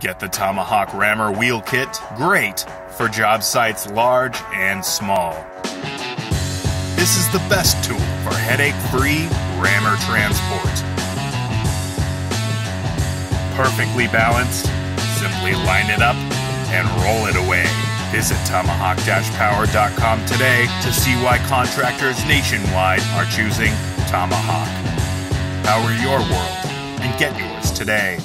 Get the Tomahawk Rammer Wheel Kit, great for job sites large and small. This is the best tool for headache-free rammer transport. Perfectly balanced, simply line it up and roll it away. Visit tomahawk-power.com today to see why contractors nationwide are choosing Tomahawk. Power your world and get yours today.